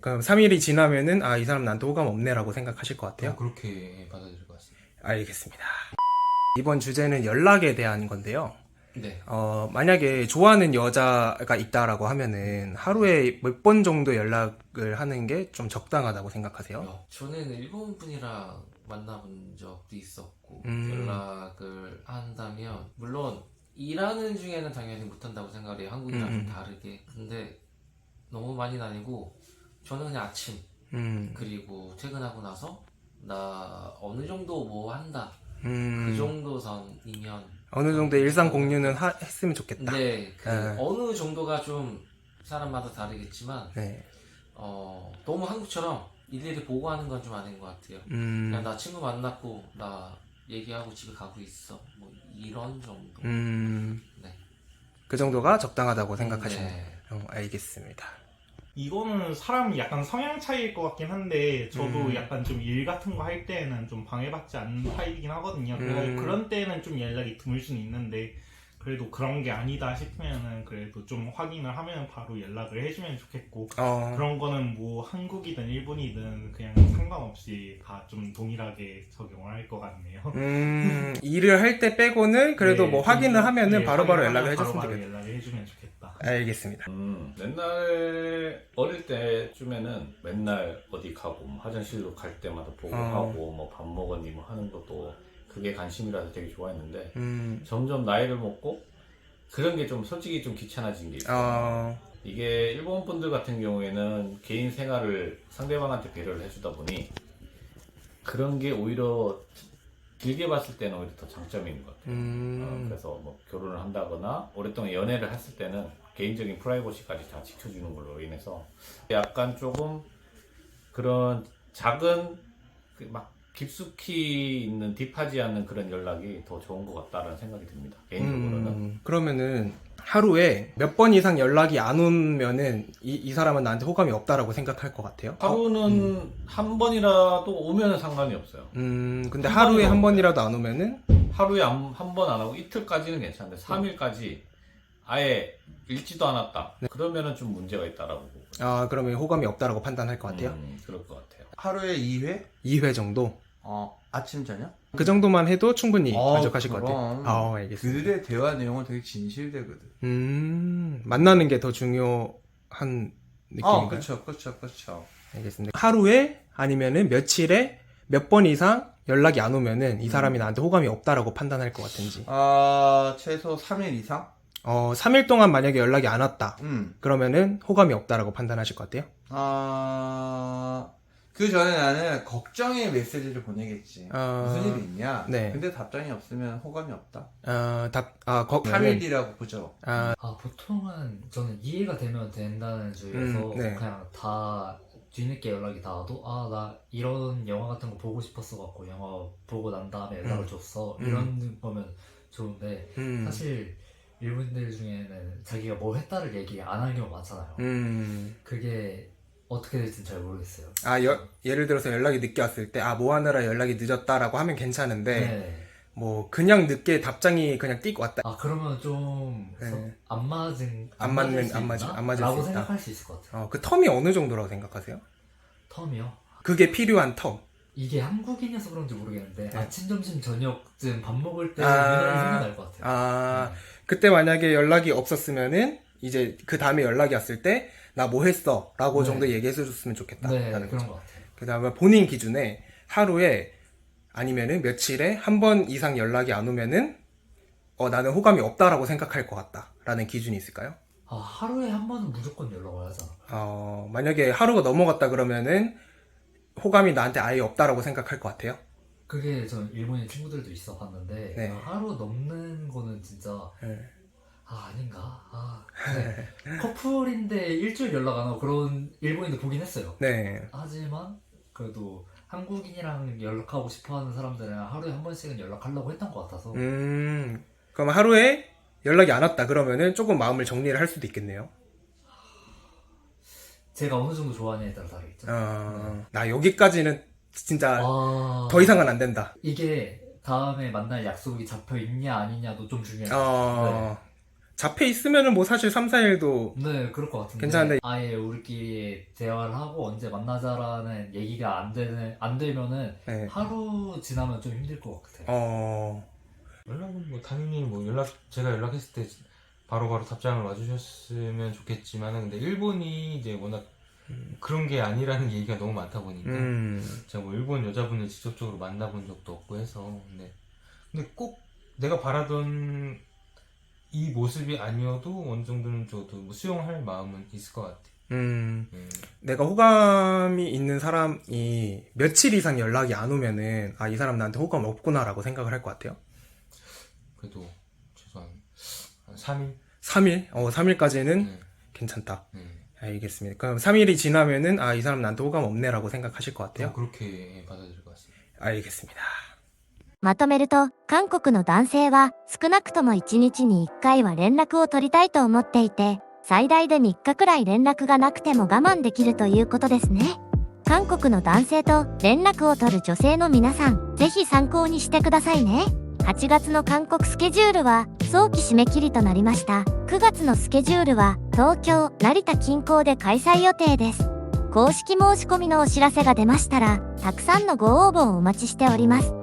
그럼 3일이 지나면은 이 사람 나한테 호감 없네라고 생각하실 것 같아요. 그렇게 받아들일 것 같습니다. 알겠습니다. 이번 주제는 연락에 대한 건데요. 네. 만약에 좋아하는 여자가 있다라고 하면은 하루에 몇 번 정도 연락을 하는 게 좀 적당하다고 생각하세요? 저는 일본 분이랑 만나본 적도 있었고 음. 연락을 한다면 물론 일하는 중에는 당연히 못한다고 생각해요. 한국이랑 좀 다르게. 근데 너무 많이는 아니고 저는 그냥 아침 그리고 퇴근하고 나서 나 어느 정도 뭐 한다 그 정도 선이면 어느 저는 정도 일상 괜찮다고 공유는 생각해요. 했으면 좋겠다. 근데 그 아. 어느 정도가 좀 사람마다 다르겠지만 네. 너무 한국처럼 일일이 보고 하는 건 좀 아닌 것 같아요. 그냥 나 친구 만났고 나 얘기하고 집에 가고 있어 뭐 이런 정도. 네. 그 정도가 적당하다고 생각하시네요. 네. 알겠습니다. 이거는 사람 약간 성향 차이일 것 같긴 한데 저도 약간 좀 일 같은 거 할 때는 좀 방해받지 않는 타입이긴 하거든요. 그런 때는 좀 연락이 드물 수는 있는데 그래도 그런 게 아니다 싶으면은 그래도 좀 확인을 하면 바로 연락을 해주면 좋겠고 그런 거는 뭐 한국이든 일본이든 그냥 상관없이 다 좀 동일하게 적용을 할 것 같네요. 일을 할 때 빼고는 그래도 네, 뭐 확인을 하면은 네, 바로바로 확인하면 연락을 해줬으면 바로바로 좋겠다. 연락을 해주면 좋겠다. 알겠습니다. 옛날 어릴 때쯤에는 맨날 어디 가고 뭐 화장실로 갈 때마다 보고 하고 뭐 밥 먹었니 뭐 하는 것도 그게 관심이라서 되게 좋아했는데 점점 나이를 먹고 그런 게 좀 솔직히 좀 귀찮아진 게 있어요. 이게 일본 분들 같은 경우에는 개인 생활을 상대방한테 배려를 해주다 보니 그런 게 오히려 길게 봤을 때는 오히려 더 장점인 것 같아요. 그래서 뭐 결혼을 한다거나 오랫동안 연애를 했을 때는 개인적인 프라이버시까지 다 지켜주는 걸로 인해서 약간 조금 그런 작은 막 깊숙이 있는 딥하지 않는 그런 연락이 더 좋은 것 같다라는 생각이 듭니다. 개인적으로는. 그러면은 하루에 몇 번 이상 연락이 안 오면은 이 사람은 나한테 호감이 없다라고 생각할 것 같아요? 하루는 한 번이라도 오면은 상관이 없어요. 근데 한 하루에 번이라도 한 번이라도 안 오면은 하루에 한 번 안 하고 이틀까지는 괜찮은데 3일까지 아예 읽지도 않았다. 그러면은 좀 문제가 있다라고 보고. 그러면 호감이 없다라고 판단할 것 같아요? 그럴 것 같아요. 하루에 2회? 2회 정도? 아침 저녁? 그 정도만 해도 충분히 만족하실 것 그럼. 같아요. 알겠습니다. 그들의 대화 내용은 되게 진실되거든. 만나는 게 더 중요한 느낌인가요? 그쵸. 알겠습니다. 하루에 아니면은 며칠에 몇 번 이상 연락이 안 오면은 이 사람이 나한테 호감이 없다라고 판단할 것 같은지. 최소 3일 이상? 3일 동안 만약에 연락이 안 왔다. 음. 그러면은 호감이 없다라고 판단하실 것 같아요? 그 전에 나는 걱정의 메시지를 보내겠지. 무슨 일이 있냐? 네. 근데 답장이 없으면 호감이 없다. 3일이라고 3일이라고 보죠. 보통은 저는 이해가 되면 된다는 주의여서 네. 그냥 다 뒤늦게 연락이 닿아도 나 이런 영화 같은 거 보고 싶었어 갖고 영화 보고 난 다음에 연락을 줬어 이런 거면 좋은데 사실 일본인들 중에는 자기가 뭐 했다를 얘기 안 하는 경우가 많잖아요. 그게 어떻게 될지는 잘 모르겠어요. 예를 들어서 연락이 늦게 왔을 때 뭐 하느라 연락이 늦었다라고 하면 괜찮은데 네. 뭐 그냥 늦게 답장이 그냥 띡 왔다. 그러면 좀 안 맞을 수 있다. 생각할 수 있을 것 같아요. 그 텀이 어느 정도라고 생각하세요? 텀이요? 그게 필요한 텀. 이게 한국인이어서 그런지 모르겠는데 아침, 점심, 저녁쯤 밥 먹을 때 유난히 생각날 것 같아요. 그때 만약에 연락이 없었으면은 이제 그 다음에 연락이 왔을 때 나 뭐 했어? 라고 정도 얘기해 줬으면 좋겠다. 네, 그런 것 같아요. 그 다음에 본인 기준에 하루에 아니면은 며칠에 한 번 이상 연락이 안 오면은 나는 호감이 없다라고 생각할 것 같다 라는 기준이 있을까요? 하루에 한 번은 무조건 연락을 하잖아. 만약에 하루가 넘어갔다 그러면은 호감이 나한테 아예 없다라고 생각할 것 같아요? 그게 전 일본인 친구들도 있어 봤는데 네. 하루 넘는 거는 진짜 네. 아닌가? 네. 커플인데 일주일 연락 안 하고 그런 일본인도 보긴 했어요. 네. 하지만 그래도 한국인이랑 연락하고 싶어하는 사람들은 하루에 한 번씩은 연락하려고 했던 것 같아서. 그럼 하루에 연락이 안 왔다 그러면은 조금 마음을 정리를 할 수도 있겠네요. 제가 어느 정도 좋아하냐에 따라 다르겠죠. 나 여기까지는 진짜 더 이상은 안 된다. 이게 다음에 만날 약속이 잡혀 있냐 아니냐도 좀 중요해요. 잡혀 있으면은 뭐 사실 3, 4일도 네, 그럴 것 같은데. 괜찮은데. 아예 우리끼리 대화를 하고 언제 만나자라는 얘기가 안 되면은 네. 하루 지나면 좀 힘들 것 같아요. 연락은 뭐 당연히 뭐 제가 연락했을 때 바로바로 답장을 와주셨으면 좋겠지만은 근데 일본이 이제 워낙 그런 게 아니라는 얘기가 너무 많다 보니까 제가 뭐 일본 여자분을 직접적으로 만나본 적도 없고 해서 근데 꼭 내가 바라던 이 모습이 아니어도 어느 정도는 저도 뭐 수용할 마음은 있을 것 같아요. 내가 호감이 있는 사람이 며칠 이상 연락이 안 오면은 아, 이 사람 나한테 호감 없구나라고 생각을 할 것 같아요. 그래도 최소한 한 3일? 3일? 3일까지는 괜찮다. 알겠습니다. 그럼 3일이 지나면은 아, 이 사람 나한테 호감 없네라고 생각하실 것 같아요. 그렇게 받아들일 것 같습니다. 알겠습니다. まとめると、韓国の男性は少なくとも1日に1回は連絡を取りたいと思っていて、最大で3日くらい連絡がなくても我慢できるということですね。韓国の男性と連絡を取る女性の皆さん、ぜひ参考にしてくださいね。8月の韓国スケジュールは早期締め切りとなりました。9月のスケジュールは東京、成田近郊で開催予定です。公式申し込みのお知らせが出ましたら、たくさんのご応募をお待ちしております。